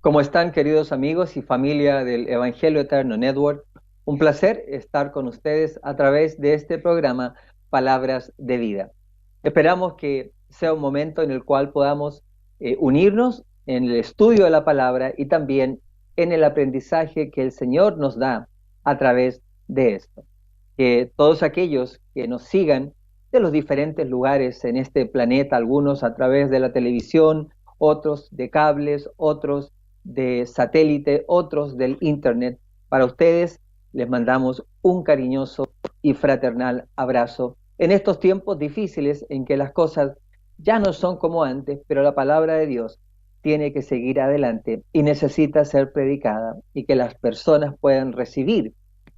¿Cómo están, queridos amigos y familia del Evangelio Eterno Network? Un placer estar con ustedes a través de este programa Palabras de Vida. Esperamos que sea un momento en el cual podamos unirnos en el estudio de la palabra y también en el aprendizaje que el Señor nos da a través de esto. Que todos aquellos que nos sigan de los diferentes lugares en este planeta, algunos a través de la televisión, otros de cables, otros de satélite, otros del internet. Para ustedes les mandamos un cariñoso y fraternal abrazo en estos tiempos difíciles en que las cosas ya no son como antes, pero la palabra de Dios tiene que seguir adelante y necesita ser predicada y que las personas puedan recibir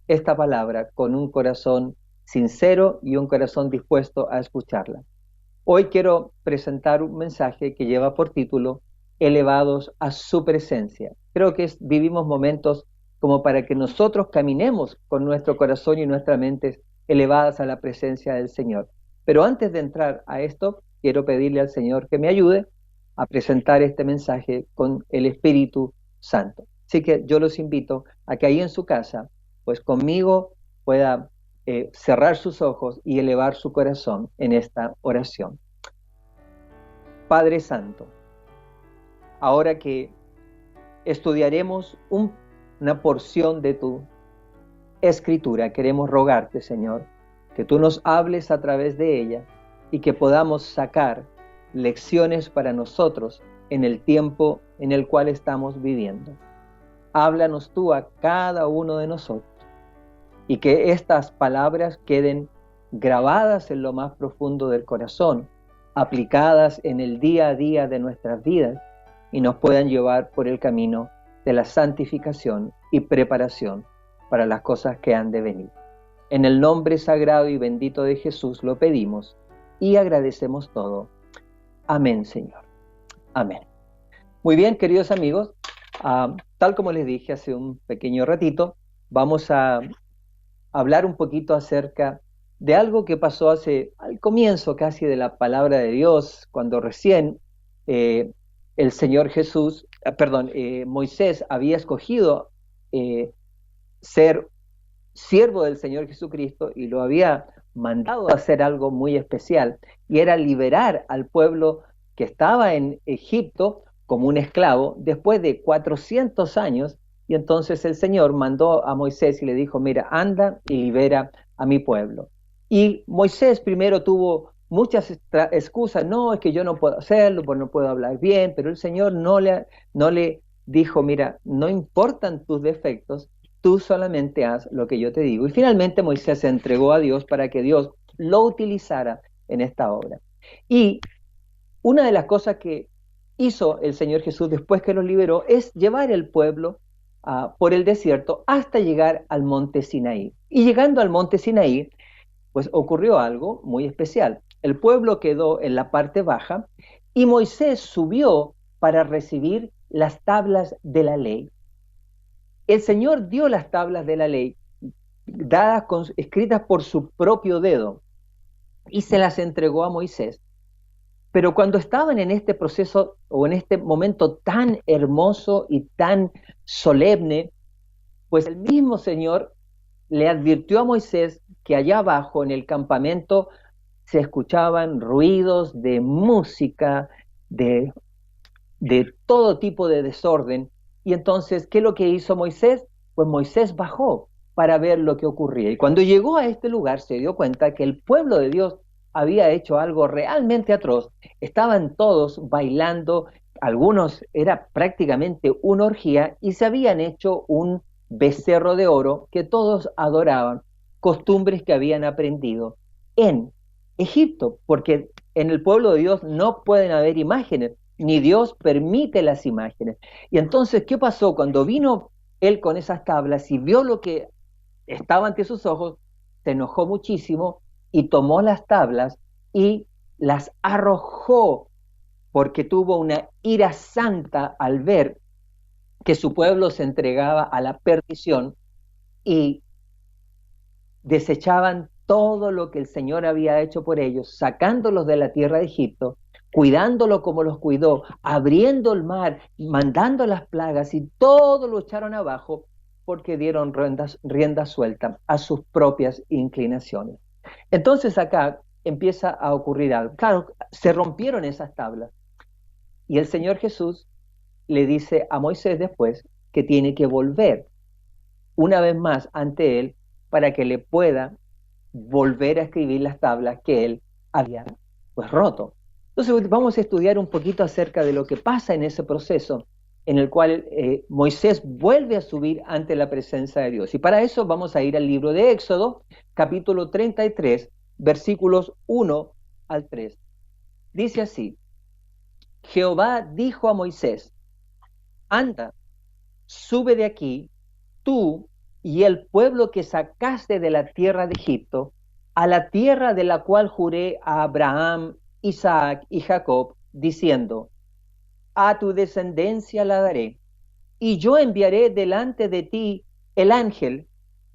esta palabra con un corazón sincero y un corazón dispuesto a escucharla. Hoy quiero presentar un mensaje que lleva por título Elevados a su presencia. Creo que vivimos momentos como para que nosotros caminemos con nuestro corazón y nuestra mente elevadas a la presencia del Señor. Pero antes de entrar a esto, quiero pedirle al Señor que me ayude a presentar este mensaje con el Espíritu Santo. Así que yo los invito a que ahí en su casa, pues conmigo pueda cerrar sus ojos y elevar su corazón en esta oración. Padre Santo, ahora que estudiaremos una porción de tu escritura, queremos rogarte, Señor, que tú nos hables a través de ella y que podamos sacar lecciones para nosotros en el tiempo en el cual estamos viviendo. Háblanos tú a cada uno de nosotros y que estas palabras queden grabadas en lo más profundo del corazón, aplicadas en el día a día de nuestras vidas y nos puedan llevar por el camino de la santificación y preparación para las cosas que han de venir. En el nombre sagrado y bendito de Jesús lo pedimos y agradecemos todo. Amén, Señor. Amén. Muy bien, queridos amigos, tal como les dije hace un pequeño ratito, vamos a hablar un poquito acerca de algo que pasó al comienzo casi de la palabra de Dios, cuando recién el Señor Jesús, Moisés había escogido ser siervo del Señor Jesucristo y lo había mandado a hacer algo muy especial, y era liberar al pueblo que estaba en Egipto como un esclavo después de 400 años. Y entonces el Señor mandó a Moisés y le dijo, mira, anda y libera a mi pueblo. Y Moisés primero tuvo muchas excusas, no, es que yo no puedo hacerlo, pues no puedo hablar bien, pero el Señor no le dijo, mira, no importan tus defectos, tú solamente haz lo que yo te digo. Y finalmente Moisés se entregó a Dios para que Dios lo utilizara en esta obra. Y una de las cosas que hizo el Señor Jesús después que los liberó es llevar el pueblo por el desierto hasta llegar al monte Sinaí. Y llegando al monte Sinaí, pues ocurrió algo muy especial. El pueblo quedó en la parte baja y Moisés subió para recibir las tablas de la ley. El Señor dio las tablas de la ley, escritas por su propio dedo, y se las entregó a Moisés. Pero cuando estaban en este proceso o en este momento tan hermoso y tan solemne, pues el mismo Señor le advirtió a Moisés que allá abajo en el campamento se escuchaban ruidos de música, de todo tipo de desorden. Y entonces, ¿qué es lo que hizo Moisés? Pues Moisés bajó para ver lo que ocurría. Y cuando llegó a este lugar se dio cuenta que el pueblo de Dios había hecho algo realmente atroz. Estaban todos bailando, algunos era prácticamente una orgía, y se habían hecho un becerro de oro que todos adoraban, costumbres que habían aprendido en Egipto, porque en el pueblo de Dios no pueden haber imágenes, ni Dios permite las imágenes. Y entonces, ¿qué pasó? Cuando vino él con esas tablas y vio lo que estaba ante sus ojos, se enojó muchísimo y tomó las tablas y las arrojó, porque tuvo una ira santa al ver que su pueblo se entregaba a la perdición y desechaban todo lo que el Señor había hecho por ellos, sacándolos de la tierra de Egipto. cuidándolo como los cuidó, abriendo el mar, mandando las plagas, y todo lo echaron abajo porque dieron rienda suelta a sus propias inclinaciones. Entonces acá empieza a ocurrir algo. Claro, se rompieron esas tablas. Y el Señor Jesús le dice a Moisés después que tiene que volver una vez más ante él para que le pueda volver a escribir las tablas que él había roto. Entonces vamos a estudiar un poquito acerca de lo que pasa en ese proceso en el cual Moisés vuelve a subir ante la presencia de Dios. Y para eso vamos a ir al libro de Éxodo, capítulo 33, versículos 1 al 3. Dice así: Jehová dijo a Moisés: anda, sube de aquí, tú y el pueblo que sacaste de la tierra de Egipto, a la tierra de la cual juré a Abraham, Isaac y Jacob, diciendo: a tu descendencia la daré, y yo enviaré delante de ti el ángel,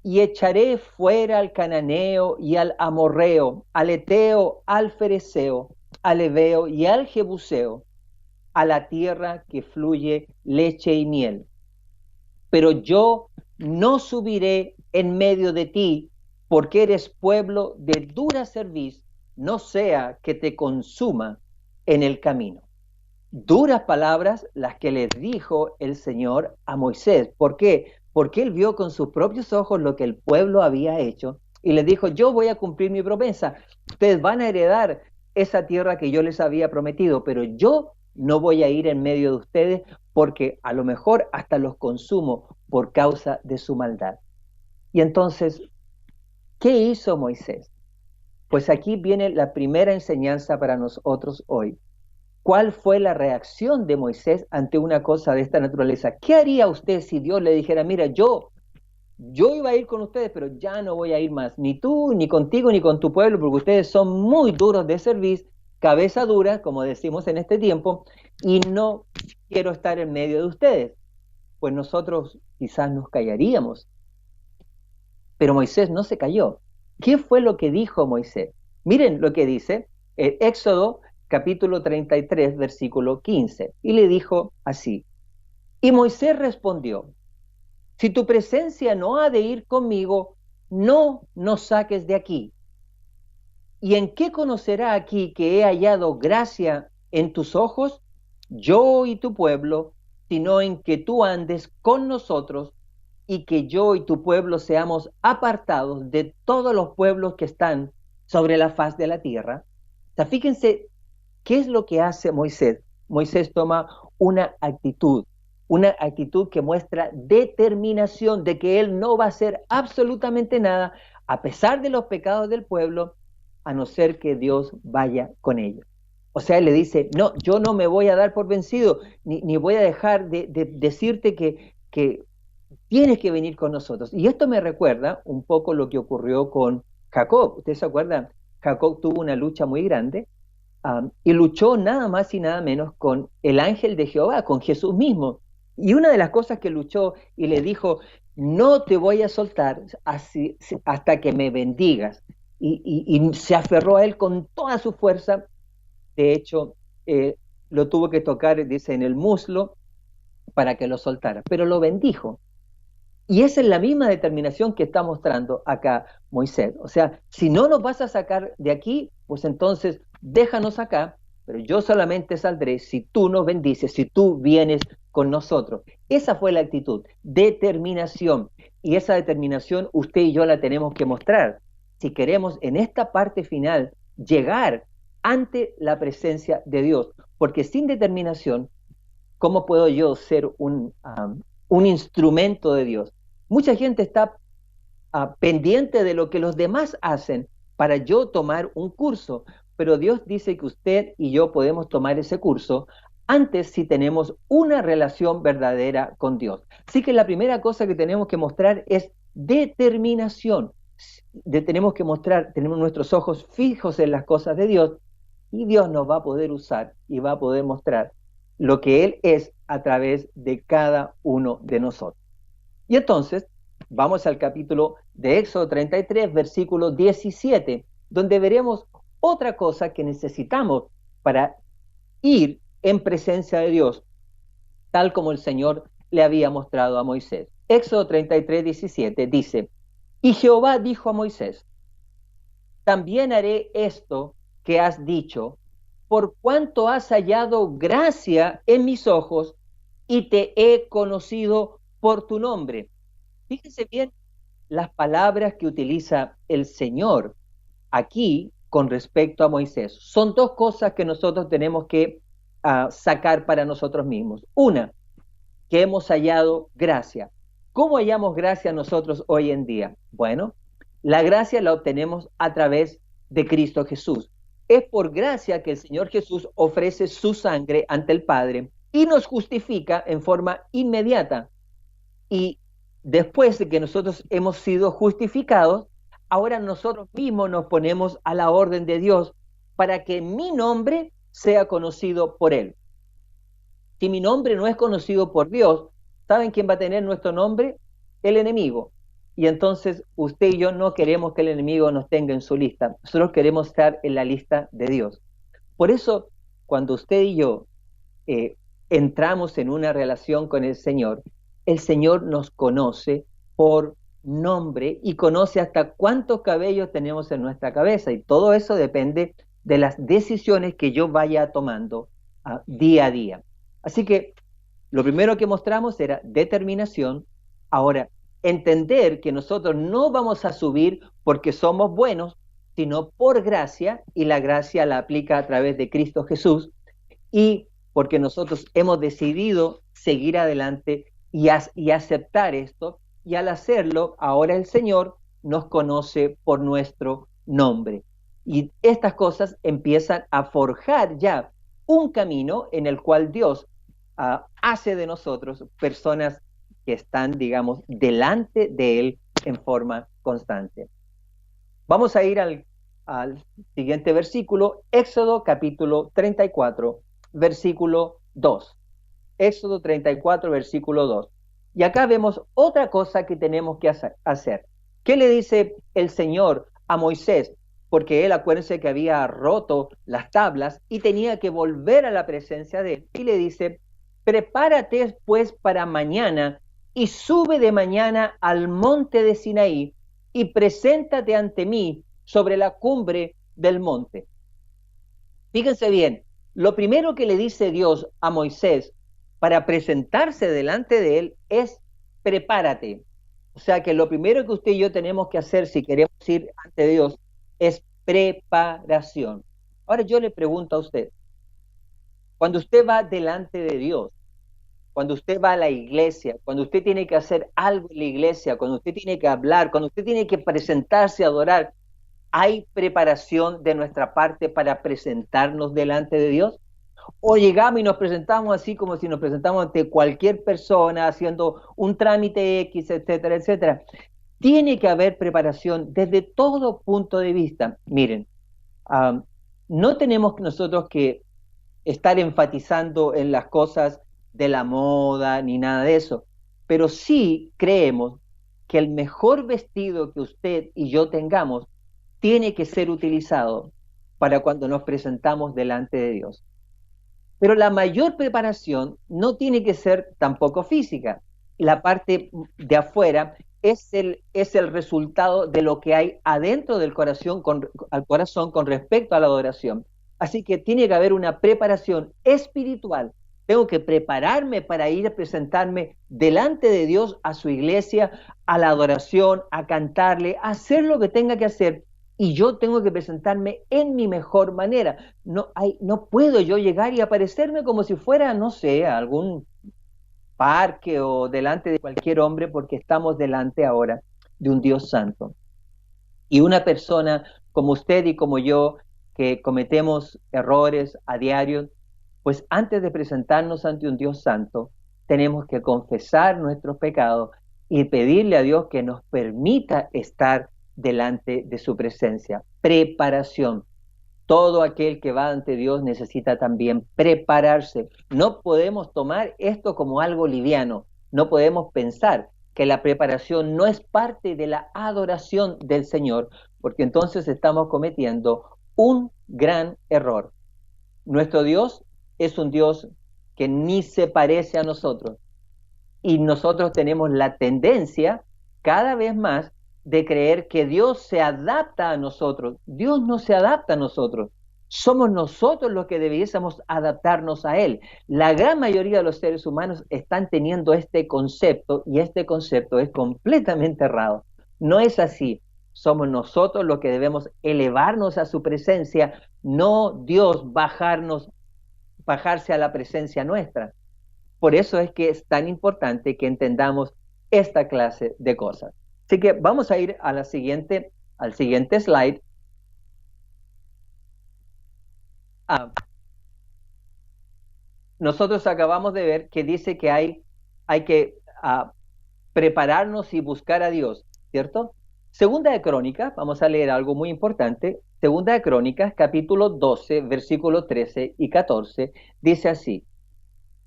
y echaré fuera al cananeo y al amorreo, al eteo, al fereceo, al heveo y al jebuseo, a la tierra que fluye leche y miel. Pero yo no subiré en medio de ti, porque eres pueblo de dura cerviz, no sea que te consuma en el camino. Duras palabras las que le dijo el Señor a Moisés. ¿Por qué? Porque él vio con sus propios ojos lo que el pueblo había hecho y le dijo: yo voy a cumplir mi promesa. Ustedes van a heredar esa tierra que yo les había prometido, pero yo no voy a ir en medio de ustedes porque a lo mejor hasta los consumo por causa de su maldad. Y entonces, ¿qué hizo Moisés? Pues aquí viene la primera enseñanza para nosotros hoy. ¿Cuál fue la reacción de Moisés ante una cosa de esta naturaleza? ¿Qué haría usted si Dios le dijera: mira, yo iba a ir con ustedes, pero ya no voy a ir más, ni tú, ni contigo, ni con tu pueblo, porque ustedes son muy duros de servir, cabeza dura, como decimos en este tiempo, y no quiero estar en medio de ustedes? Pues nosotros quizás nos callaríamos. Pero Moisés no se calló. ¿Qué fue lo que dijo Moisés? Miren lo que dice Éxodo capítulo 33, versículo 15. Y le dijo así: y Moisés respondió: si tu presencia no ha de ir conmigo, no nos saques de aquí. ¿Y en qué conocerá aquí que he hallado gracia en tus ojos, yo y tu pueblo, sino en que tú andes con nosotros y que yo y tu pueblo seamos apartados de todos los pueblos que están sobre la faz de la tierra? O sea, fíjense ¿qué es lo que hace Moisés? Moisés toma una actitud que muestra determinación de que él no va a hacer absolutamente nada a pesar de los pecados del pueblo, a no ser que Dios vaya con ellos. O sea, él le dice: no, yo no me voy a dar por vencido, ni voy a dejar de decirte que tienes que venir con nosotros. Y esto me recuerda un poco lo que ocurrió con Jacob. ¿Ustedes se acuerdan? Jacob tuvo una lucha muy grande. Y luchó nada más y nada menos con el ángel de Jehová, con Jesús mismo. Y una de las cosas que luchó y le dijo: no te voy a soltar hasta que me bendigas. Y se aferró a él con toda su fuerza. De hecho, lo tuvo que tocar, dice, en el muslo para que lo soltara, pero lo bendijo. Y esa es la misma determinación que está mostrando acá Moisés. O sea, si no nos vas a sacar de aquí, pues entonces déjanos acá, pero yo solamente saldré si tú nos bendices, si tú vienes con nosotros. Esa fue la actitud, determinación. Y esa determinación usted y yo la tenemos que mostrar si queremos en esta parte final llegar ante la presencia de Dios. Porque sin determinación, ¿cómo puedo yo ser un instrumento de Dios? Mucha gente está pendiente de lo que los demás hacen para yo tomar un curso, pero Dios dice que usted y yo podemos tomar ese curso antes si tenemos una relación verdadera con Dios. Así que la primera cosa que tenemos que mostrar es determinación. Tenemos que mostrar, tenemos nuestros ojos fijos en las cosas de Dios, y Dios nos va a poder usar y va a poder mostrar lo que Él es a través de cada uno de nosotros. Y entonces, vamos al capítulo de Éxodo 33, versículo 17, donde veremos otra cosa que necesitamos para ir en presencia de Dios, tal como el Señor le había mostrado a Moisés. Éxodo 33, 17 dice, y Jehová dijo a Moisés, también haré esto que has dicho, por cuanto has hallado gracia en mis ojos y te he conocido por tu nombre. Fíjense bien las palabras que utiliza el Señor aquí con respecto a Moisés. Son dos cosas que nosotros tenemos que sacar para nosotros mismos. Una, que hemos hallado gracia. ¿Cómo hallamos gracia nosotros hoy en día? Bueno, la gracia la obtenemos a través de Cristo Jesús. Es por gracia que el Señor Jesús ofrece su sangre ante el Padre y nos justifica en forma inmediata. Y después de que nosotros hemos sido justificados, ahora nosotros mismos nos ponemos a la orden de Dios para que mi nombre sea conocido por Él. Si mi nombre no es conocido por Dios, ¿saben quién va a tener nuestro nombre? El enemigo. Y entonces usted y yo no queremos que el enemigo nos tenga en su lista. Nosotros queremos estar en la lista de Dios. Por eso, cuando usted y yo entramos en una relación con el Señor nos conoce por nombre y conoce hasta cuántos cabellos tenemos en nuestra cabeza. Y todo eso depende de las decisiones que yo vaya tomando día a día. Así que lo primero que mostramos era determinación. Ahora, entender que nosotros no vamos a subir porque somos buenos, sino por gracia, y la gracia la aplica a través de Cristo Jesús, y porque nosotros hemos decidido seguir adelante y aceptar esto, y al hacerlo, ahora el Señor nos conoce por nuestro nombre. Y estas cosas empiezan a forjar ya un camino en el cual Dios hace de nosotros personas que están, digamos, delante de Él en forma constante. Vamos a ir al siguiente versículo, Éxodo capítulo 34, versículo 2. Éxodo 34, versículo 2. Y acá vemos otra cosa que tenemos que hacer. ¿Qué le dice el Señor a Moisés? Porque él, acuérdense que había roto las tablas y tenía que volver a la presencia de él. Y le dice, prepárate pues para mañana y sube de mañana al monte de Sinaí y preséntate ante mí sobre la cumbre del monte. Fíjense bien, lo primero que le dice Dios a Moisés para presentarse delante de él es prepárate. O sea que lo primero que usted y yo tenemos que hacer si queremos ir ante Dios es preparación. Ahora yo le pregunto a usted, cuando usted va delante de Dios, cuando usted va a la iglesia, cuando usted tiene que hacer algo en la iglesia, cuando usted tiene que hablar, cuando usted tiene que presentarse a adorar, ¿hay preparación de nuestra parte para presentarnos delante de Dios? ¿O llegamos y nos presentamos así como si nos presentamos ante cualquier persona haciendo un trámite X, etcétera, etcétera? Tiene que haber preparación desde todo punto de vista. Miren, no tenemos nosotros que estar enfatizando en las cosas de la moda ni nada de eso, pero sí creemos que el mejor vestido que usted y yo tengamos tiene que ser utilizado para cuando nos presentamos delante de Dios. Pero la mayor preparación no tiene que ser tampoco física. La parte de afuera es el resultado de lo que hay adentro del corazón con respecto a la adoración. Así que tiene que haber una preparación espiritual. Tengo que prepararme para ir a presentarme delante de Dios, a su iglesia, a la adoración, a cantarle, a hacer lo que tenga que hacer. Y yo tengo que presentarme en mi mejor manera. No puedo yo llegar y aparecerme como si fuera, no sé, a algún parque o delante de cualquier hombre, porque estamos delante ahora de un Dios santo. Y una persona como usted y como yo, que cometemos errores a diario, pues antes de presentarnos ante un Dios santo, tenemos que confesar nuestros pecados y pedirle a Dios que nos permita estar delante de su presencia. Preparación. Todo aquel que va ante Dios necesita también prepararse. No podemos tomar esto como algo liviano. No podemos pensar que la preparación no es parte de la adoración del Señor, porque entonces estamos cometiendo un gran error. Nuestro Dios es un Dios que ni se parece a nosotros. Y nosotros tenemos la tendencia cada vez más de creer que Dios se adapta a nosotros. Dios no se adapta a nosotros. Somos nosotros los que debiésemos adaptarnos a Él. La gran mayoría de los seres humanos están teniendo este concepto y este concepto es completamente errado. No es así. Somos nosotros los que debemos elevarnos a su presencia, no Dios bajarse a la presencia nuestra. Por eso es que es tan importante que entendamos esta clase de cosas. Así que vamos a ir a al siguiente slide. Nosotros acabamos de ver que dice que hay que prepararnos y buscar a Dios, ¿cierto? Segunda de Crónicas, vamos a leer algo muy importante. Segunda de Crónicas, capítulo 12, versículos 13 y 14, dice así: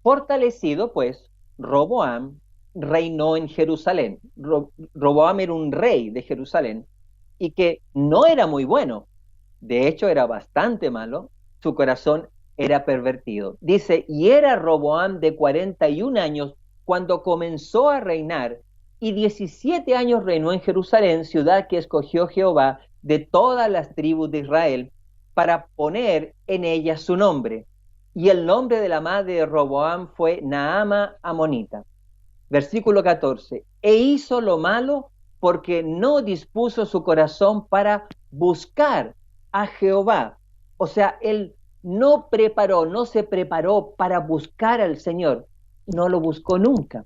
fortalecido, pues, Roboam reinó en Jerusalén. Roboam era un rey de Jerusalén y que no era muy bueno. De hecho, era bastante malo. Su corazón era pervertido. Dice, y era Roboam de 41 años cuando comenzó a reinar, y 17 años reinó en Jerusalén, ciudad que escogió Jehová de todas las tribus de Israel, para poner en ella su nombre. Y el nombre de la madre de Roboam fue Naama Amonita. Versículo 14. E hizo lo malo porque no dispuso su corazón para buscar a Jehová. O sea, él no se preparó para buscar al Señor. No lo buscó nunca.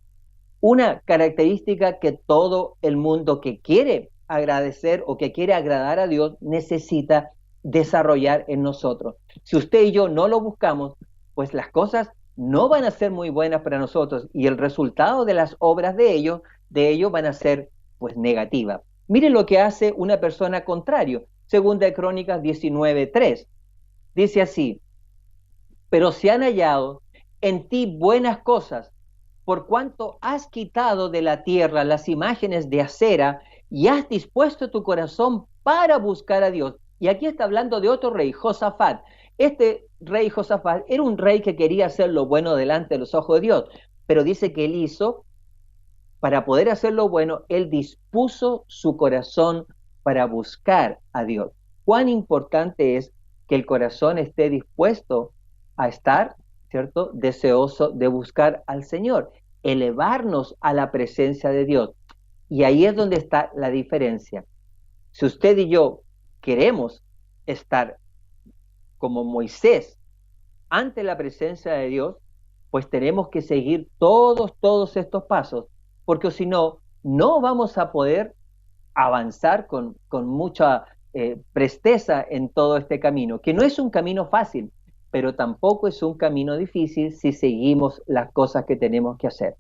Una característica que todo el mundo que quiere agradecer o que quiere agradar a Dios necesita desarrollar en nosotros. Si usted y yo no lo buscamos, pues las cosas no van a ser muy buenas para nosotros y el resultado de las obras de ellos van a ser pues negativas. Mire lo que hace una persona contrario. Segunda de Crónicas 19:3. Dice así: pero se han hallado en ti buenas cosas, por cuanto has quitado de la tierra las imágenes de acera y has dispuesto tu corazón para buscar a Dios. Y aquí está hablando de otro rey, Josafat. Este rey Josafat era un rey que quería hacer lo bueno delante de los ojos de Dios, pero dice que él hizo, para poder hacer lo bueno, él dispuso su corazón para buscar a Dios. Cuán importante es que el corazón esté dispuesto a estar, ¿cierto?, deseoso de buscar al Señor, elevarnos a la presencia de Dios. Y ahí es donde está la diferencia. Si usted y yo queremos estar como Moisés ante la presencia de Dios, pues tenemos que seguir todos estos pasos, porque si no, no vamos a poder avanzar con mucha presteza en todo este camino, que no es un camino fácil, pero tampoco es un camino difícil si seguimos las cosas que tenemos que hacer.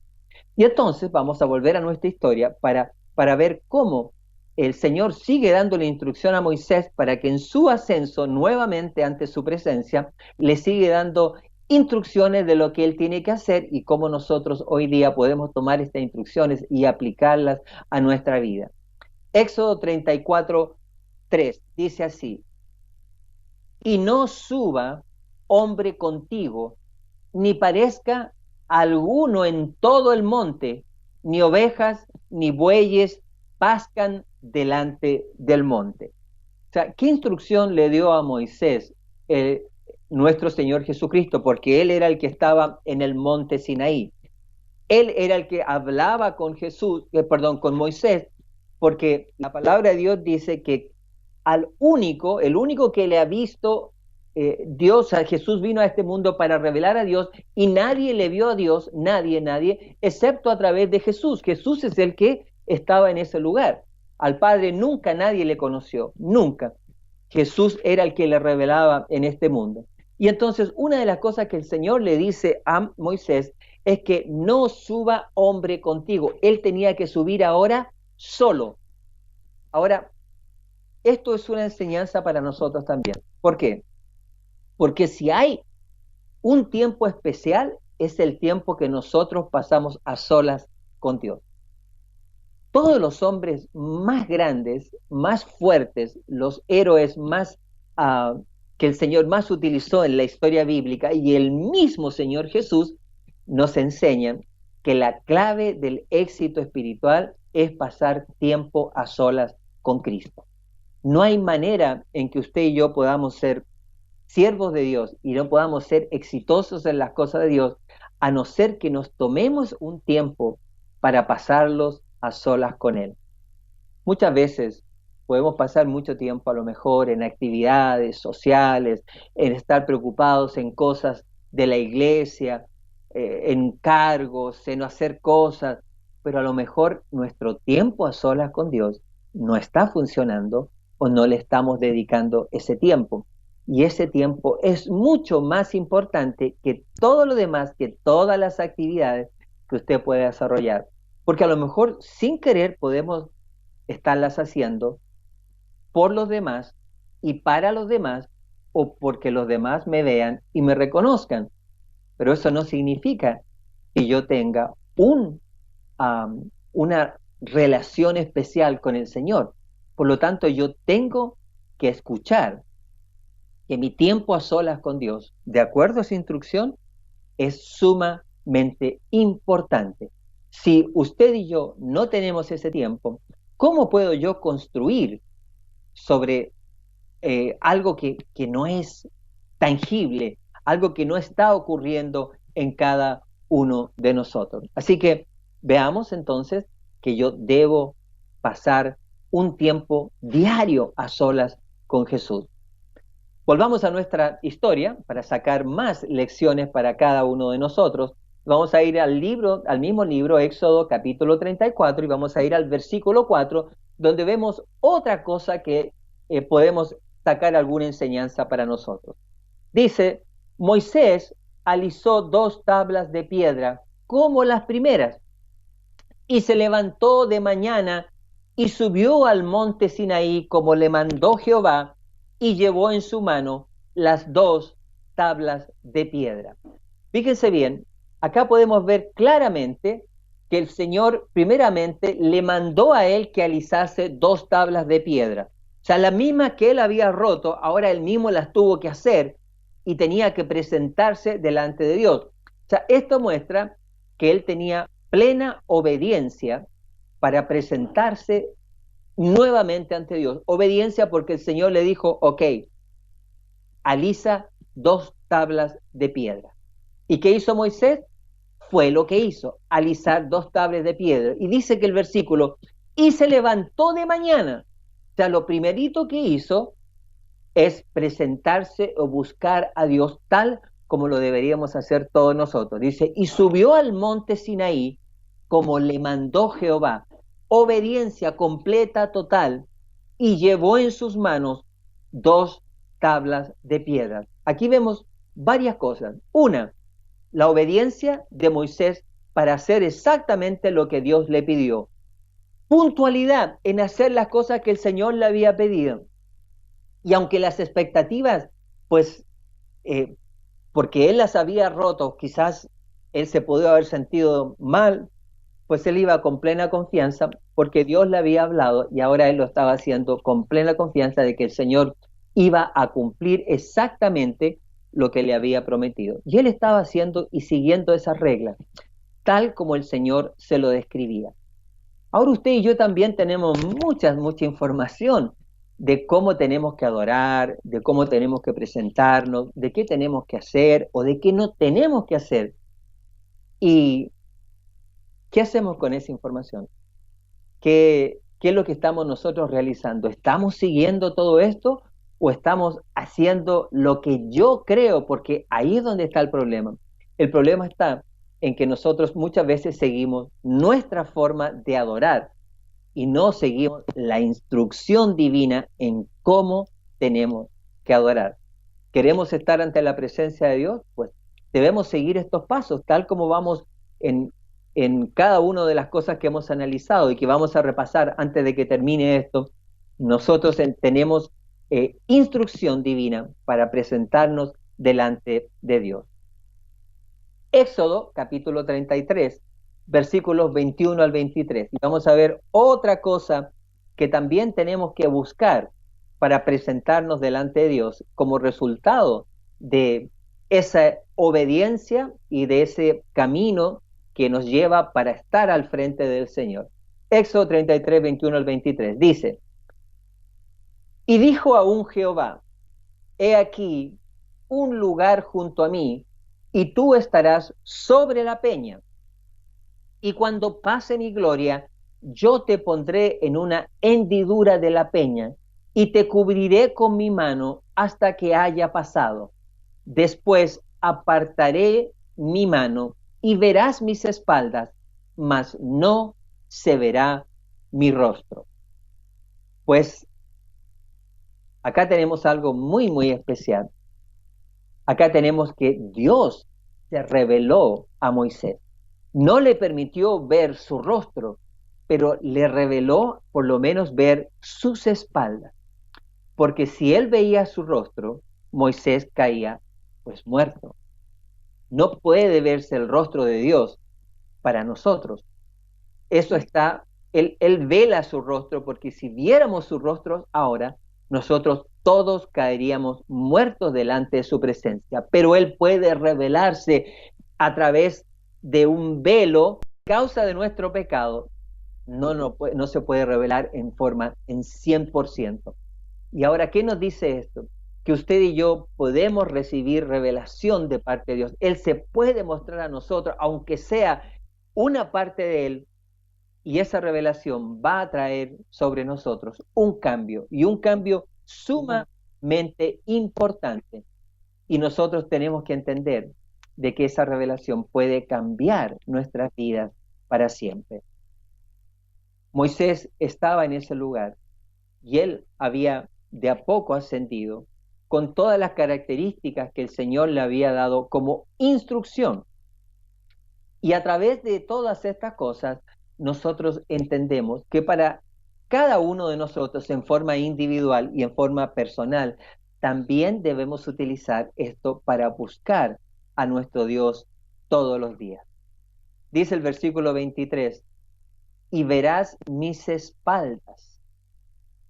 Y entonces vamos a volver a nuestra historia para ver cómo el Señor sigue dándole instrucción a Moisés para que en su ascenso nuevamente ante su presencia le sigue dando instrucciones de lo que él tiene que hacer y cómo nosotros hoy día podemos tomar estas instrucciones y aplicarlas a nuestra vida. Éxodo 34:3 dice así: y no suba hombre contigo, ni parezca alguno en todo el monte, ni ovejas ni bueyes pascan delante del monte. O sea, ¿qué instrucción le dio a Moisés nuestro Señor Jesucristo? Porque él era el que estaba en el monte Sinaí. Él era el que hablaba con con Moisés, porque la palabra de Dios dice que el único que le ha visto Dios, a Jesús vino a este mundo para revelar a Dios y nadie le vio a Dios, nadie, excepto a través de Jesús. Jesús es el que estaba en ese lugar. Al Padre nunca nadie le conoció, nunca. Jesús era el que le revelaba en este mundo. Y entonces una de las cosas que el Señor le dice a Moisés es que no suba hombre contigo. Él tenía que subir ahora solo. Ahora, esto es una enseñanza para nosotros también. ¿Por qué? Porque si hay un tiempo especial, es el tiempo que nosotros pasamos a solas con Dios. Todos los hombres más grandes, más fuertes, los héroes más que el Señor más utilizó en la historia bíblica, y el mismo Señor Jesús nos enseña que la clave del éxito espiritual es pasar tiempo a solas con Cristo. No hay manera en que usted y yo podamos ser siervos de Dios y no podamos ser exitosos en las cosas de Dios, a no ser que nos tomemos un tiempo para pasarlos a solas con Él. Muchas veces podemos pasar mucho tiempo a lo mejor en actividades sociales, en estar preocupados en cosas de la iglesia, en cargos, en hacer cosas, pero a lo mejor nuestro tiempo a solas con Dios no está funcionando o no le estamos dedicando ese tiempo. Y ese tiempo es mucho más importante que todo lo demás, que todas las actividades que usted puede desarrollar. Porque a lo mejor sin querer podemos estarlas haciendo por los demás y para los demás, o porque los demás me vean y me reconozcan. Pero eso no significa que yo tenga una relación especial con el Señor. Por lo tanto, yo tengo que escuchar que mi tiempo a solas con Dios, de acuerdo a su instrucción, es sumamente importante. Si usted y yo no tenemos ese tiempo, ¿cómo puedo yo construir sobre algo que no es tangible, algo que no está ocurriendo en cada uno de nosotros? Así que veamos entonces que yo debo pasar un tiempo diario a solas con Jesús. Volvamos a nuestra historia para sacar más lecciones para cada uno de nosotros. Vamos a ir al mismo libro, Éxodo capítulo 34, y vamos a ir al versículo 4, donde vemos otra cosa que podemos sacar alguna enseñanza para nosotros. Dice, Moisés alisó 2 tablas de piedra como las primeras, y se levantó de mañana y subió al monte Sinaí como le mandó Jehová, y llevó en su mano las 2 tablas de piedra. Fíjense bien, acá podemos ver claramente que el Señor primeramente le mandó a él que alisase 2 tablas de piedra. O sea, la misma que él había roto, ahora él mismo las tuvo que hacer y tenía que presentarse delante de Dios. O sea, esto muestra que él tenía plena obediencia para presentarse nuevamente ante Dios. Obediencia porque el Señor le dijo, ok, alisa 2 tablas de piedra. ¿Y qué hizo Moisés? Fue lo que hizo, alisar 2 tablas de piedra. Y dice que el versículo, y se levantó de mañana. O sea, lo primerito que hizo es presentarse o buscar a Dios tal como lo deberíamos hacer todos nosotros. Dice, y subió al monte Sinaí como le mandó Jehová. Obediencia completa, total, y llevó en sus manos 2 tablas de piedra. Aquí vemos varias cosas. Una, la obediencia de Moisés para hacer exactamente lo que Dios le pidió. Puntualidad en hacer las cosas que el Señor le había pedido. Y aunque las expectativas, pues, porque él las había roto, quizás él se pudo haber sentido mal, pues él iba con plena confianza porque Dios le había hablado y ahora él lo estaba haciendo con plena confianza de que el Señor iba a cumplir exactamente lo que le había prometido. Y él estaba haciendo y siguiendo esas reglas, tal como el Señor se lo describía. Ahora usted y yo también tenemos mucha información de cómo tenemos que adorar, de cómo tenemos que presentarnos, de qué tenemos que hacer o de qué no tenemos que hacer. ¿Y qué hacemos con esa información? ¿Qué es lo que estamos nosotros realizando? ¿Estamos siguiendo todo esto o estamos haciendo lo que yo creo? Porque ahí es donde está el problema. El problema está en que nosotros muchas veces seguimos nuestra forma de adorar y no seguimos la instrucción divina en cómo tenemos que adorar. ¿Queremos estar ante la presencia de Dios? Pues debemos seguir estos pasos, tal como vamos en cada una de las cosas que hemos analizado y que vamos a repasar antes de que termine esto. Nosotros tenemos instrucción divina para presentarnos delante de Dios. Éxodo capítulo 33, versículos 21 al 23. Y vamos a ver otra cosa que también tenemos que buscar para presentarnos delante de Dios como resultado de esa obediencia y de ese camino que nos lleva para estar al frente del Señor. Éxodo 33, 21 al 23 dice: y dijo aún Jehová, he aquí un lugar junto a mí, y tú estarás sobre la peña. Y cuando pase mi gloria, yo te pondré en una hendidura de la peña, y te cubriré con mi mano hasta que haya pasado. Después apartaré mi mano, y verás mis espaldas, mas no se verá mi rostro. Pues acá tenemos algo muy, muy especial. Acá tenemos que Dios se reveló a Moisés. No le permitió ver su rostro, pero le reveló por lo menos ver sus espaldas. Porque si él veía su rostro, Moisés caía pues muerto. No puede verse el rostro de Dios para nosotros. Eso está, él vela su rostro, porque si viéramos su rostro ahora, nosotros todos caeríamos muertos delante de su presencia. Pero él puede revelarse a través de un velo, causa de nuestro pecado. No se puede revelar en 100%. Y ahora, ¿qué nos dice esto? Que usted y yo podemos recibir revelación de parte de Dios. Él se puede mostrar a nosotros, aunque sea una parte de él, y esa revelación va a traer sobre nosotros un cambio, y un cambio sumamente importante. Y nosotros tenemos que entender de que esa revelación puede cambiar nuestras vidas para siempre. Moisés estaba en ese lugar y él había de a poco ascendido con todas las características que el Señor le había dado como instrucción. Y a través de todas estas cosas, nosotros entendemos que para cada uno de nosotros en forma individual y en forma personal, también debemos utilizar esto para buscar a nuestro Dios todos los días. Dice el versículo 23, y verás mis espaldas.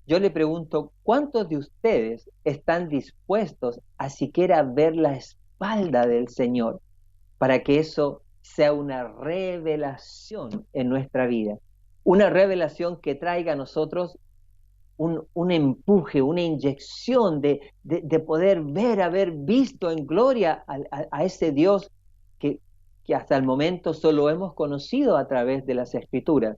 Yo le pregunto, ¿cuántos de ustedes están dispuestos a siquiera ver la espalda del Señor para que eso sea una revelación en nuestra vida? Una revelación que traiga a nosotros un empuje, una inyección de poder ver, haber visto en gloria a ese Dios que hasta el momento solo hemos conocido a través de las Escrituras.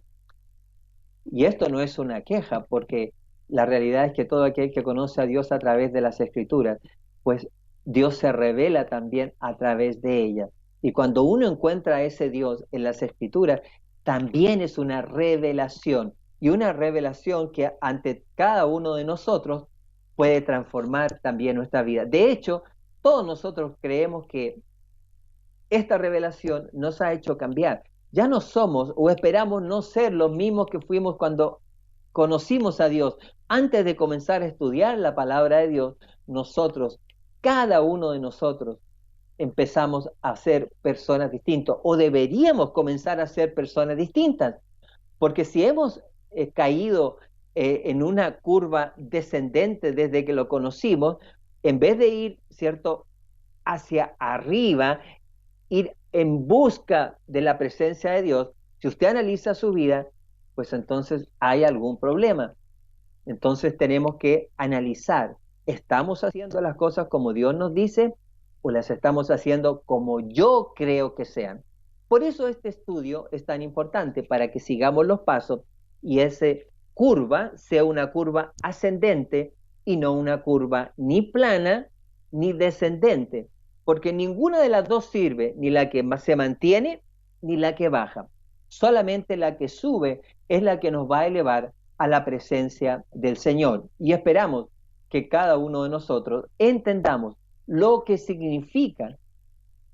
Y esto no es una queja, porque la realidad es que todo aquel que conoce a Dios a través de las Escrituras, pues Dios se revela también a través de ellas. Y cuando uno encuentra a ese Dios en las Escrituras, también es una revelación. Y una revelación que ante cada uno de nosotros puede transformar también nuestra vida. De hecho, todos nosotros creemos que esta revelación nos ha hecho cambiar. Ya no somos o esperamos no ser los mismos que fuimos cuando conocimos a Dios. Antes de comenzar a estudiar la palabra de Dios, nosotros, cada uno de nosotros, empezamos a ser personas distintas, o deberíamos comenzar a ser personas distintas, porque si hemos caído en una curva descendente desde que lo conocimos, en vez de ir, ¿cierto?, hacia arriba, ir en busca de la presencia de Dios, si usted analiza su vida, pues entonces hay algún problema. Entonces tenemos que analizar, ¿estamos haciendo las cosas como Dios nos dice o las estamos haciendo como yo creo que sean? Por eso este estudio es tan importante, para que sigamos los pasos y esa curva sea una curva ascendente y no una curva ni plana ni descendente, porque ninguna de las dos sirve, ni la que se mantiene ni la que baja. Solamente la que sube es la que nos va a elevar a la presencia del Señor. Y esperamos que cada uno de nosotros entendamos lo que significa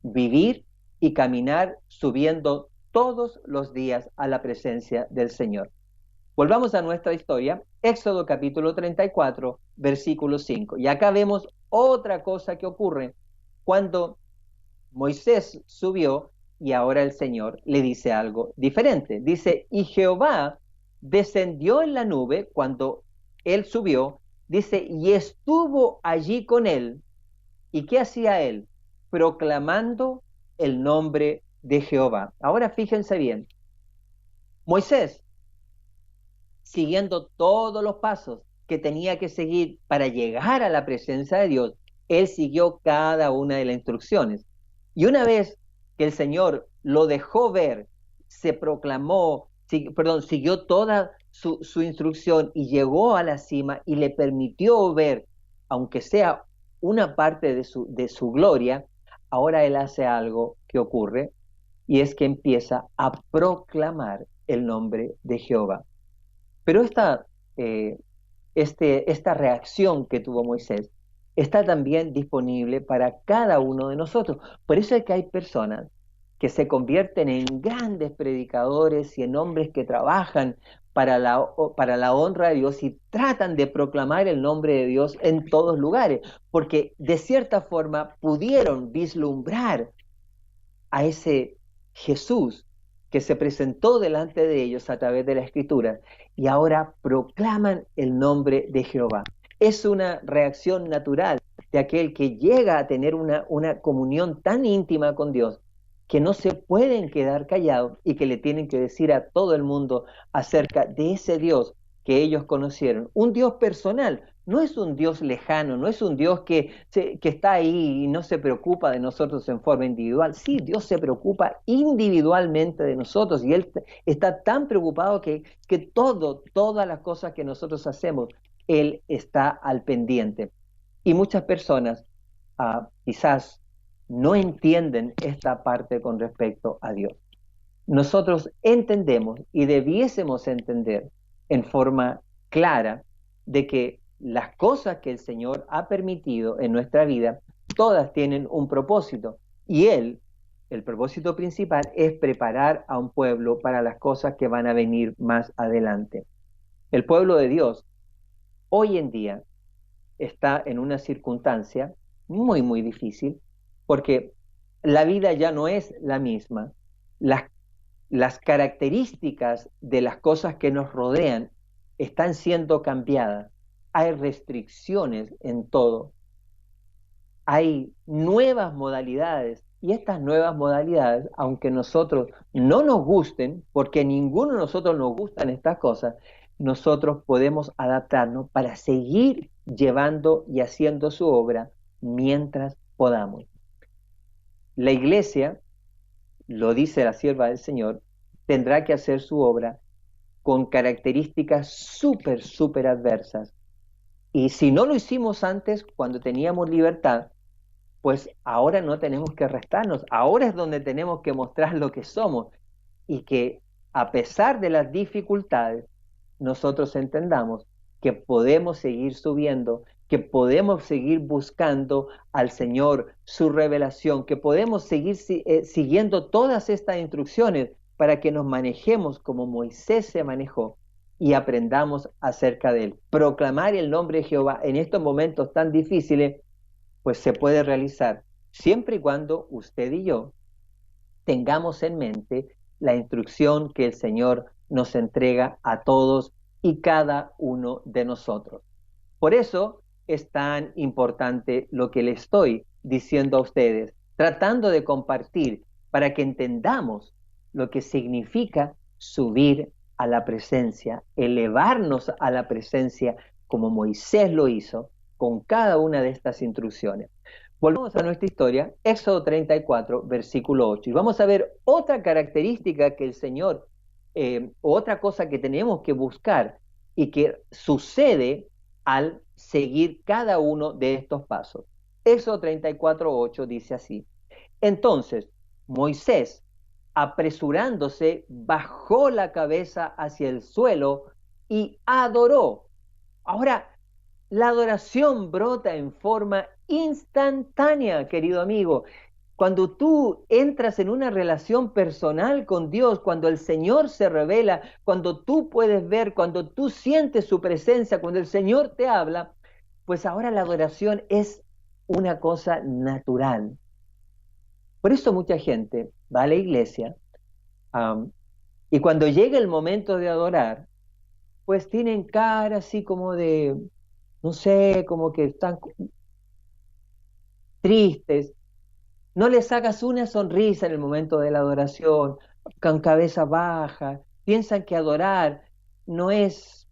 vivir y caminar subiendo todos los días a la presencia del Señor. Volvamos a nuestra historia, Éxodo capítulo 34, versículo 5. Y acá vemos otra cosa que ocurre cuando Moisés subió y ahora el Señor le dice algo diferente. Dice, y Jehová descendió en la nube cuando él subió, Dice, y estuvo allí con él. ¿Y qué hacía él? Proclamando el nombre de Jehová. Ahora fíjense bien, Moisés, siguiendo todos los pasos que tenía que seguir para llegar a la presencia de Dios, él siguió cada una de las instrucciones. Y una vez que el Señor lo dejó ver, se proclamó, siguió toda su instrucción y llegó a la cima y le permitió ver, aunque sea una parte de su gloria, ahora él hace algo que ocurre y es que empieza a proclamar el nombre de Jehová. Pero esta reacción que tuvo Moisés está también disponible para cada uno de nosotros. Por eso es que hay personas que se convierten en grandes predicadores y en hombres que trabajan para la honra de Dios y tratan de proclamar el nombre de Dios en todos lugares, porque de cierta forma pudieron vislumbrar a ese Jesús que se presentó delante de ellos a través de la Escritura y ahora proclaman el nombre de Jehová. Es una reacción natural de aquel que llega a tener una comunión tan íntima con Dios que no se pueden quedar callados y que le tienen que decir a todo el mundo acerca de ese Dios que ellos conocieron. Un Dios personal, no es un Dios lejano, no es un Dios que está ahí y no se preocupa de nosotros en forma individual. Sí, Dios se preocupa individualmente de nosotros y Él está tan preocupado que todas las cosas que nosotros hacemos, Él está al pendiente. Y muchas personas quizás no entienden esta parte con respecto a Dios. Nosotros entendemos y debiésemos entender en forma clara de que las cosas que el Señor ha permitido en nuestra vida, todas tienen un propósito. Y el propósito principal es preparar a un pueblo para las cosas que van a venir más adelante. El pueblo de Dios hoy en día está en una circunstancia muy, muy difícil porque la vida ya no es la misma. Las características de las cosas que nos rodean están siendo cambiadas. Hay restricciones en todo. Hay nuevas modalidades y estas nuevas modalidades, aunque nosotros no nos gusten, porque a ninguno de nosotros nos gustan estas cosas, nosotros podemos adaptarnos para seguir llevando y haciendo su obra mientras podamos. La iglesia, lo dice la sierva del Señor, tendrá que hacer su obra con características súper adversas. Y si no lo hicimos antes, cuando teníamos libertad, pues ahora no tenemos que restarnos. Ahora es donde tenemos que mostrar lo que somos y que a pesar de las dificultades, nosotros entendamos que podemos seguir subiendo, que podemos seguir buscando al Señor, su revelación, que podemos seguir siguiendo todas estas instrucciones para que nos manejemos como Moisés se manejó y aprendamos acerca de él. Proclamar el nombre de Jehová en estos momentos tan difíciles, pues se puede realizar siempre y cuando usted y yo tengamos en mente la instrucción que el Señor nos entrega a todos y cada uno de nosotros. Por eso es tan importante lo que le estoy diciendo a ustedes, tratando de compartir para que entendamos lo que significa subir a la presencia, elevarnos a la presencia como Moisés lo hizo con cada una de estas instrucciones. Volvemos a nuestra historia, Éxodo 34, versículo 8, y vamos a ver otra característica que el Señor, otra cosa que tenemos que buscar y que sucede al seguir cada uno de estos pasos. Éxodo 34, 8 dice así: entonces Moisés, apresurándose, bajó la cabeza hacia el suelo y adoró. Ahora, la adoración brota en forma instantánea, querido amigo. Cuando tú entras en una relación personal con Dios, cuando el Señor se revela, cuando tú puedes ver, cuando tú sientes su presencia, cuando el Señor te habla, pues ahora la adoración es una cosa natural. Por eso mucha gente va a la iglesia y cuando llega el momento de adorar, pues tienen cara así como de no sé, como que están tristes. No les hagas una sonrisa en el momento de la adoración, con cabeza baja. Piensan que adorar no es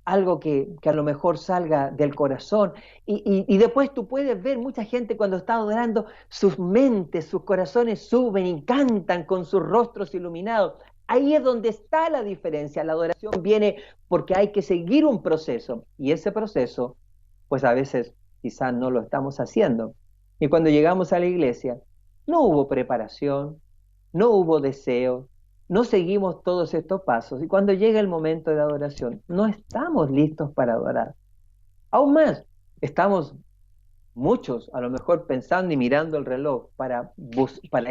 algo que a lo mejor salga del corazón. Y después tú puedes ver mucha gente cuando está adorando, sus mentes, sus corazones suben y cantan con sus rostros iluminados. Ahí es donde está la diferencia. La adoración viene porque hay que seguir un proceso y ese proceso, pues a veces quizás no lo estamos haciendo. Y cuando llegamos a la iglesia, no hubo preparación, no hubo deseo, no seguimos todos estos pasos y cuando llega el momento de adoración, no estamos listos para adorar. Aún más, estamos muchos a lo mejor pensando y mirando el reloj para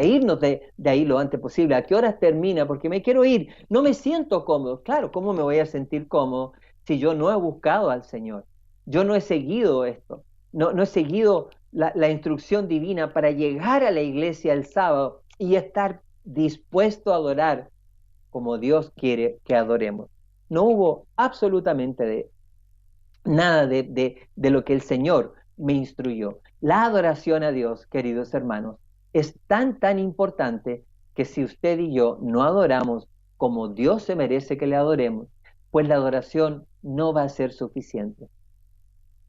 irnos de ahí lo antes posible. ¿A qué horas termina? Porque me quiero ir. No me siento cómodo. Claro, ¿cómo me voy a sentir cómodo si yo no he buscado al Señor? Yo no he seguido esto. No he seguido la instrucción divina para llegar a la iglesia el sábado y estar dispuesto a adorar como Dios quiere que adoremos. No hubo absolutamente nada de lo que el Señor me instruyó. La adoración a Dios, queridos hermanos, es tan importante que si usted y yo no adoramos como Dios se merece que le adoremos, pues la adoración no va a ser suficiente.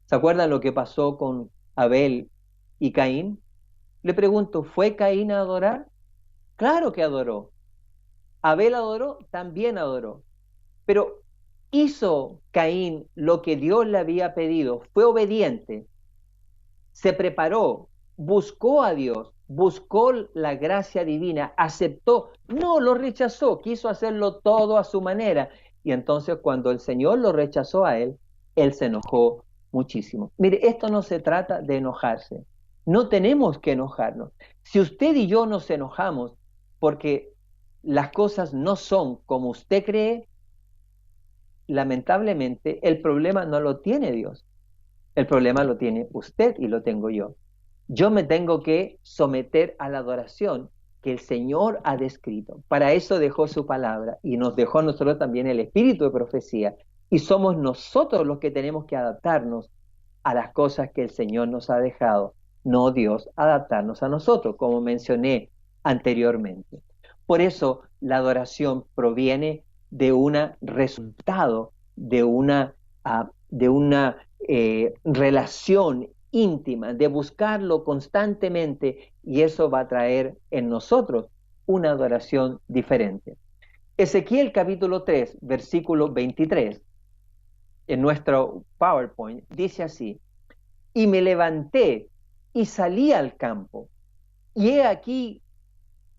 ¿Se acuerdan lo que pasó con Abel y Caín? Le pregunto, ¿fue Caín a adorar? Claro que adoró. Abel adoró, también adoró. Pero hizo Caín lo que Dios le había pedido, fue obediente, se preparó, buscó a Dios, buscó la gracia divina, aceptó, no lo rechazó, quiso hacerlo todo a su manera. Y entonces cuando el Señor lo rechazó a él se enojó muchísimo. Mire, esto no se trata de enojarse, no tenemos que enojarnos. Si usted y yo nos enojamos porque las cosas no son como usted cree, lamentablemente el problema no lo tiene Dios, el problema lo tiene usted y lo tengo yo. Yo me tengo que someter a la adoración que el Señor ha descrito. Para eso dejó su palabra y nos dejó a nosotros también el espíritu de profecía. Y somos nosotros los que tenemos que adaptarnos a las cosas que el Señor nos ha dejado, no Dios adaptarnos a nosotros, como mencioné anteriormente. Por eso la adoración proviene de un resultado, de una relación íntima, de buscarlo constantemente, y eso va a traer en nosotros una adoración diferente. Ezequiel capítulo 3, versículo 23, en nuestro PowerPoint, dice así: y me levanté y salí al campo, y he aquí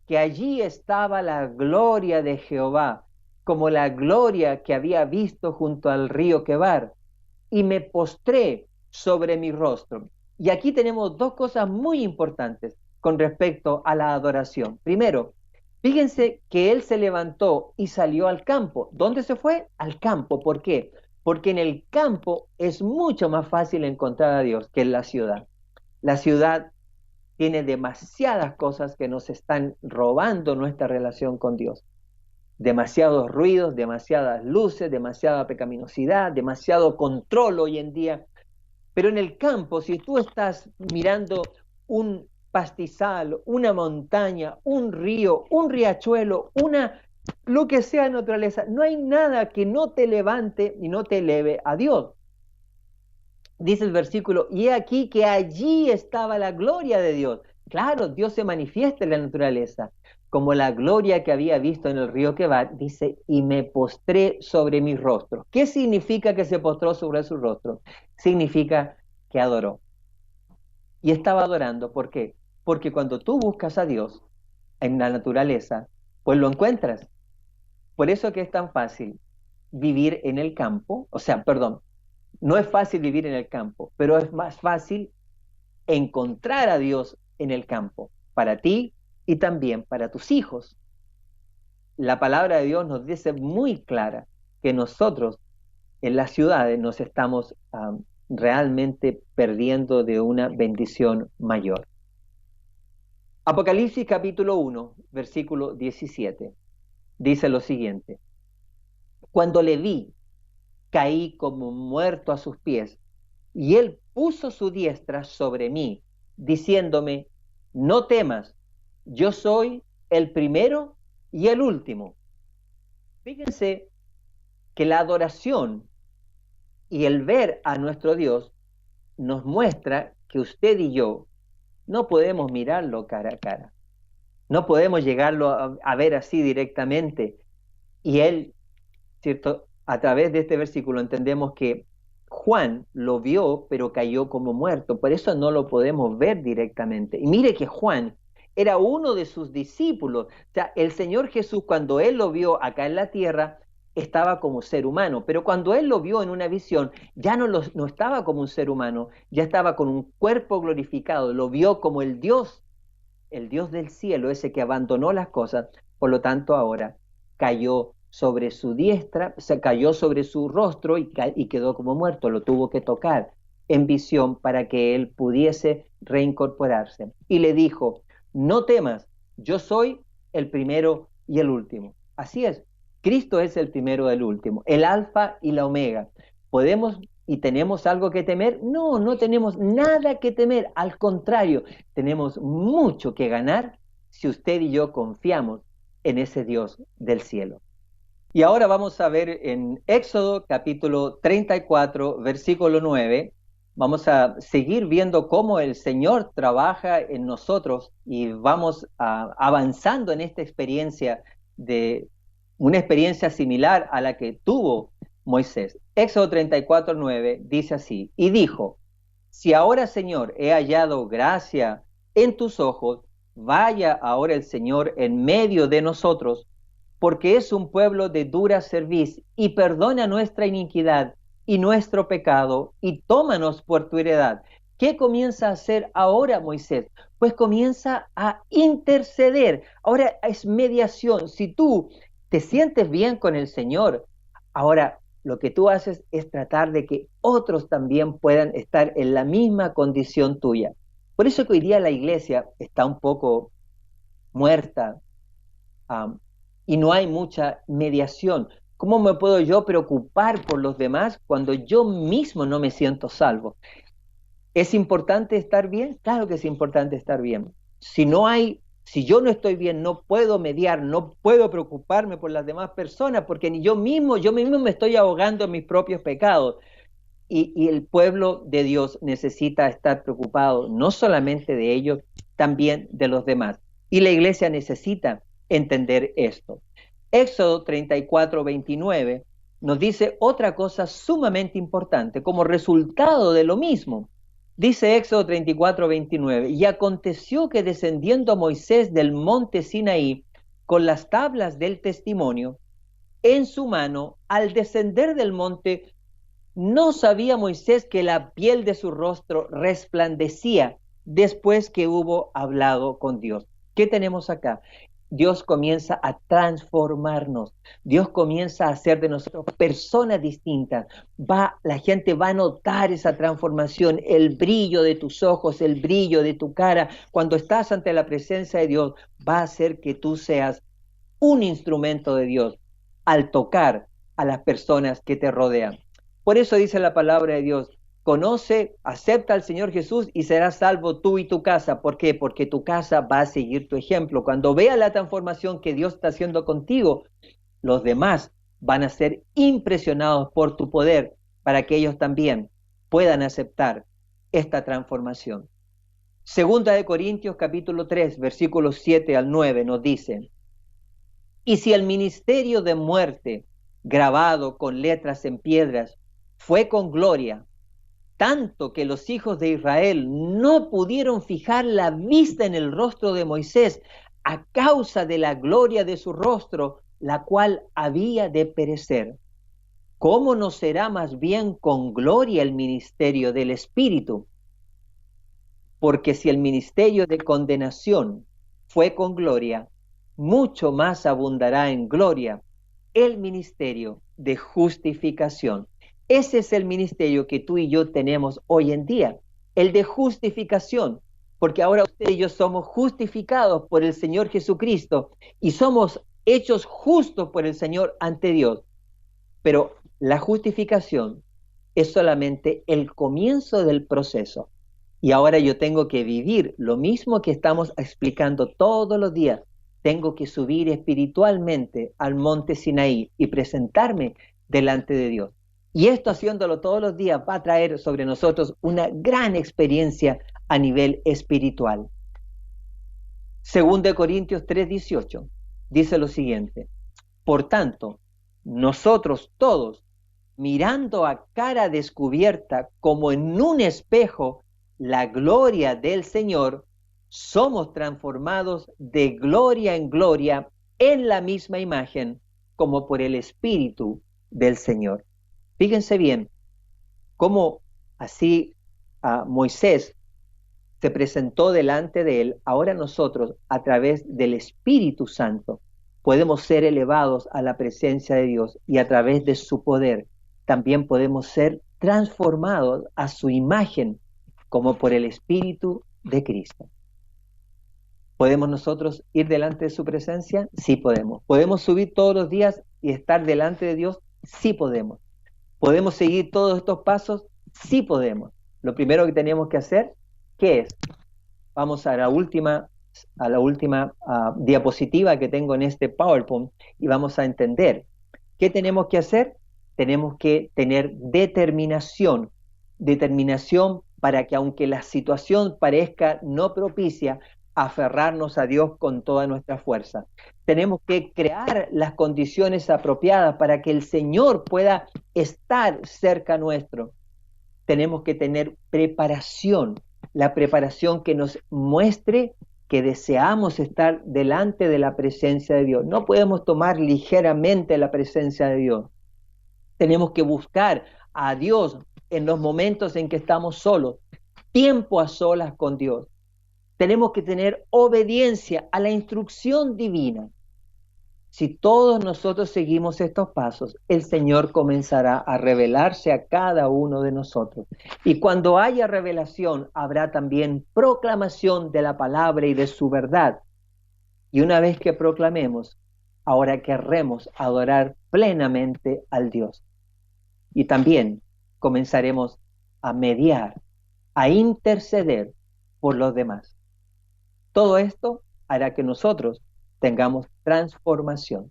que allí estaba la gloria de Jehová, como la gloria que había visto junto al río Quebar, y me postré sobre mi rostro. Y aquí tenemos dos cosas muy importantes con respecto a la adoración. Primero, fíjense que él se levantó y salió al campo. ¿Dónde se fue? Al campo. ¿Por qué? Porque en el campo es mucho más fácil encontrar a Dios que en la ciudad. La ciudad tiene demasiadas cosas que nos están robando nuestra relación con Dios. Demasiados ruidos, demasiadas luces, demasiada pecaminosidad, demasiado control hoy en día. Pero en el campo, si tú estás mirando un pastizal, una montaña, un río, un riachuelo, lo que sea naturaleza, no hay nada que no te levante y no te eleve a Dios. Dice el versículo, y he aquí que allí estaba la gloria de Dios. Claro, Dios se manifiesta en la naturaleza, como la gloria que había visto en el río Quebar, dice, y me postré sobre mi rostro. ¿Qué significa que se postró sobre su rostro? Significa que adoró. Y estaba adorando, ¿por qué? Porque cuando tú buscas a Dios en la naturaleza, pues lo encuentras. Por eso que es tan fácil vivir en el campo, no es fácil vivir en el campo, pero es más fácil encontrar a Dios en el campo, para ti y también para tus hijos. La palabra de Dios nos dice muy clara que nosotros en las ciudades nos estamos realmente perdiendo de una bendición mayor. Apocalipsis capítulo 1, versículo 17, dice lo siguiente: cuando le vi, caí como muerto a sus pies, y él puso su diestra sobre mí, diciéndome, no temas, yo soy el primero y el último. Fíjense que la adoración y el ver a nuestro Dios nos muestra que usted y yo no podemos mirarlo cara a cara, no podemos llegarlo a ver así directamente. Y él, ¿cierto? A través de este versículo entendemos que Juan lo vio, pero cayó como muerto. Por eso no lo podemos ver directamente. Y mire que Juan era uno de sus discípulos. O sea, el Señor Jesús, cuando él lo vio acá en la tierra, estaba como ser humano. Pero cuando él lo vio en una visión, ya no estaba como un ser humano, ya estaba con un cuerpo glorificado. Lo vio como el Dios del cielo, ese que abandonó las cosas. Por lo tanto, ahora cayó sobre su diestra, se cayó sobre su rostro y quedó como muerto. Lo tuvo que tocar en visión para que él pudiese reincorporarse. Y le dijo, no temas, yo soy el primero y el último. Así es, Cristo es el primero y el último, el alfa y la omega. ¿Podemos y tenemos algo que temer? No, no tenemos nada que temer. Al contrario, tenemos mucho que ganar si usted y yo confiamos en ese Dios del cielo. Y ahora vamos a ver en Éxodo capítulo 34, versículo 9, vamos a seguir viendo cómo el Señor trabaja en nosotros y vamos avanzando en esta experiencia de una experiencia similar a la que tuvo Moisés. Éxodo 34, 9 dice así, y dijo, si ahora, Señor, he hallado gracia en tus ojos, vaya ahora el Señor en medio de nosotros, porque es un pueblo de dura cerviz, y perdona nuestra iniquidad y nuestro pecado, y tómanos por tu heredad. ¿Qué comienza a hacer ahora Moisés? Pues comienza a interceder. Ahora es mediación. Si tú te sientes bien con el Señor, ahora lo que tú haces es tratar de que otros también puedan estar en la misma condición tuya. Por eso que hoy día la iglesia está un poco muerta, y no hay mucha mediación. ¿Cómo me puedo yo preocupar por los demás cuando yo mismo no me siento salvo? ¿Es importante estar bien? Claro que es importante estar bien. Si yo no estoy bien, no puedo mediar, no puedo preocuparme por las demás personas, porque ni yo mismo me estoy ahogando en mis propios pecados. Y el pueblo de Dios necesita estar preocupado no solamente de ellos, también de los demás. Y la iglesia necesita entender esto. Éxodo 34, 29 nos dice otra cosa sumamente importante como resultado de lo mismo. Dice Éxodo 34, 29, y aconteció que descendiendo Moisés del monte Sinaí con las tablas del testimonio en su mano, al descender del monte, no sabía Moisés que la piel de su rostro resplandecía después que hubo hablado con Dios. ¿Qué tenemos acá? Dios comienza a transformarnos. Dios comienza a hacer de nosotros personas distintas. La gente va a notar esa transformación, el brillo de tus ojos, el brillo de tu cara. Cuando estás ante la presencia de Dios, va a hacer que tú seas un instrumento de Dios al tocar a las personas que te rodean. Por eso dice la palabra de Dios, conoce, acepta al Señor Jesús y serás salvo tú y tu casa. ¿Por qué? Porque tu casa va a seguir tu ejemplo. Cuando vea la transformación que Dios está haciendo contigo, los demás van a ser impresionados por tu poder para que ellos también puedan aceptar esta transformación. Segunda de Corintios capítulo 3, versículos 7 al 9 nos dice, y si el ministerio de muerte grabado con letras en piedras fue con gloria, tanto que los hijos de Israel no pudieron fijar la vista en el rostro de Moisés a causa de la gloria de su rostro, la cual había de perecer. ¿Cómo no será más bien con gloria el ministerio del Espíritu? Porque si el ministerio de condenación fue con gloria, mucho más abundará en gloria el ministerio de justificación. Ese es el ministerio que tú y yo tenemos hoy en día, el de justificación, porque ahora usted y yo somos justificados por el Señor Jesucristo y somos hechos justos por el Señor ante Dios. Pero la justificación es solamente el comienzo del proceso. Y ahora yo tengo que vivir lo mismo que estamos explicando todos los días. Tengo que subir espiritualmente al monte Sinaí y presentarme delante de Dios. Y esto, haciéndolo todos los días, va a traer sobre nosotros una gran experiencia a nivel espiritual. Según de Corintios 3:18 dice lo siguiente: por tanto, nosotros todos, mirando a cara descubierta como en un espejo la gloria del Señor, somos transformados de gloria en gloria en la misma imagen, como por el Espíritu del Señor. Fíjense bien cómo así a Moisés se presentó delante de él. Ahora nosotros, a través del Espíritu Santo, podemos ser elevados a la presencia de Dios, y a través de su poder también podemos ser transformados a su imagen, como por el Espíritu de Cristo. ¿Podemos nosotros ir delante de su presencia? Sí podemos. ¿Podemos subir todos los días y estar delante de Dios? Sí podemos. ¿Podemos seguir todos estos pasos? Sí podemos. Lo primero que tenemos que hacer, ¿qué es? Vamos a la última diapositiva que tengo en este PowerPoint, y vamos a entender qué tenemos que hacer. Tenemos que tener determinación para que, aunque la situación parezca no propicia, aferrarnos a Dios con toda nuestra fuerza. Tenemos que crear las condiciones apropiadas para que el Señor pueda estar cerca nuestro. Tenemos que tener preparación, la preparación que nos muestre que deseamos estar delante de la presencia de Dios. No podemos tomar ligeramente la presencia de Dios. Tenemos que buscar a Dios en los momentos en que estamos solos, tiempo a solas con Dios. Tenemos que tener obediencia a la instrucción divina. Si todos nosotros seguimos estos pasos, el Señor comenzará a revelarse a cada uno de nosotros. Y cuando haya revelación, habrá también proclamación de la palabra y de su verdad. Y una vez que proclamemos, ahora querremos adorar plenamente al Dios. Y también comenzaremos a mediar, a interceder por los demás. Todo esto hará que nosotros tengamos transformación.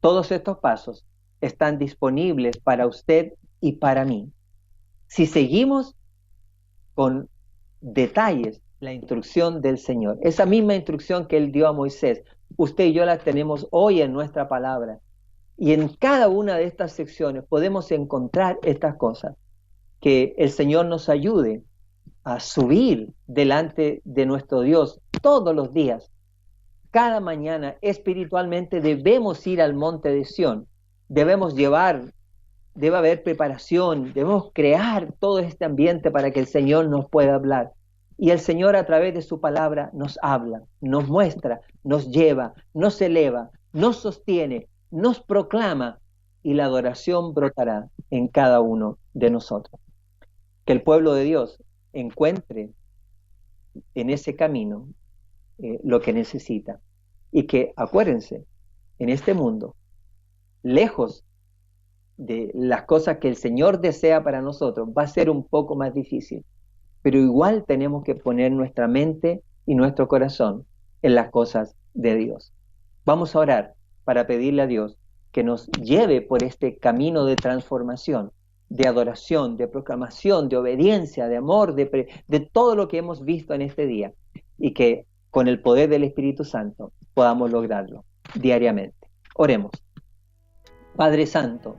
Todos estos pasos están disponibles para usted y para mí. Si seguimos con detalles la instrucción del Señor, esa misma instrucción que Él dio a Moisés, usted y yo la tenemos hoy en nuestra palabra. Y en cada una de estas secciones podemos encontrar estas cosas. Que el Señor nos ayude a subir delante de nuestro Dios todos los días. Cada mañana espiritualmente debemos ir al monte de Sión. Debe haber preparación, debemos crear todo este ambiente para que el Señor nos pueda hablar. Y el Señor, a través de su palabra, nos habla, nos muestra, nos lleva, nos eleva, nos sostiene, nos proclama, y la adoración brotará en cada uno de nosotros. Que el pueblo de Dios encuentre en ese camino lo que necesita. Y que, acuérdense, en este mundo, lejos de las cosas que el Señor desea para nosotros, va a ser un poco más difícil. Pero igual tenemos que poner nuestra mente y nuestro corazón en las cosas de Dios. Vamos a orar para pedirle a Dios que nos lleve por este camino de transformación, de adoración, de proclamación, de obediencia, de amor, de todo lo que hemos visto en este día, y que con el poder del Espíritu Santo podamos lograrlo diariamente. Oremos. Padre Santo,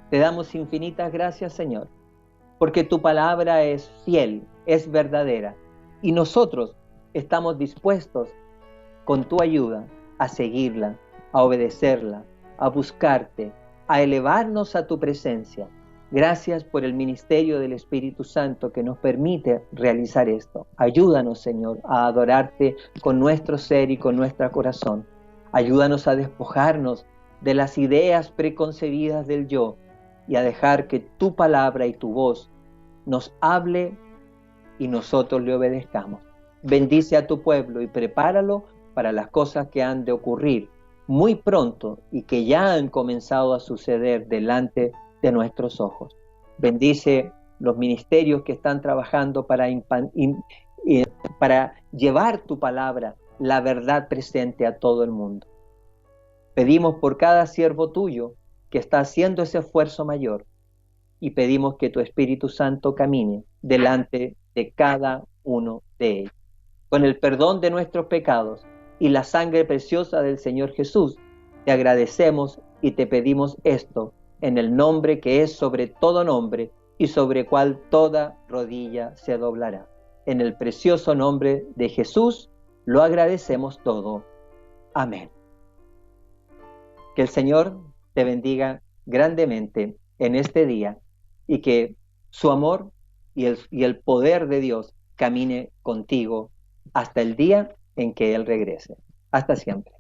te damos infinitas gracias, Señor, porque tu palabra es fiel, es verdadera, y nosotros estamos dispuestos, con tu ayuda, a seguirla, a obedecerla, a buscarte, a elevarnos a tu presencia. Gracias por el ministerio del Espíritu Santo que nos permite realizar esto. Ayúdanos, Señor, a adorarte con nuestro ser y con nuestro corazón. Ayúdanos a despojarnos de las ideas preconcebidas del yo y a dejar que tu palabra y tu voz nos hable y nosotros le obedezcamos. Bendice a tu pueblo y prepáralo para las cosas que han de ocurrir muy pronto y que ya han comenzado a suceder delante de nuestros ojos. Bendice los ministerios que están trabajando para llevar tu palabra, la verdad presente a todo el mundo. Pedimos por cada siervo tuyo que está haciendo ese esfuerzo mayor y pedimos que tu Espíritu Santo camine delante de cada uno de ellos. Con el perdón de nuestros pecados y la sangre preciosa del Señor Jesús, te agradecemos y te pedimos esto en el nombre que es sobre todo nombre y sobre cual toda rodilla se doblará. En el precioso nombre de Jesús lo agradecemos todo. Amén. Que el Señor te bendiga grandemente en este día y que su amor y el poder de Dios camine contigo hasta el día en que Él regrese. Hasta siempre.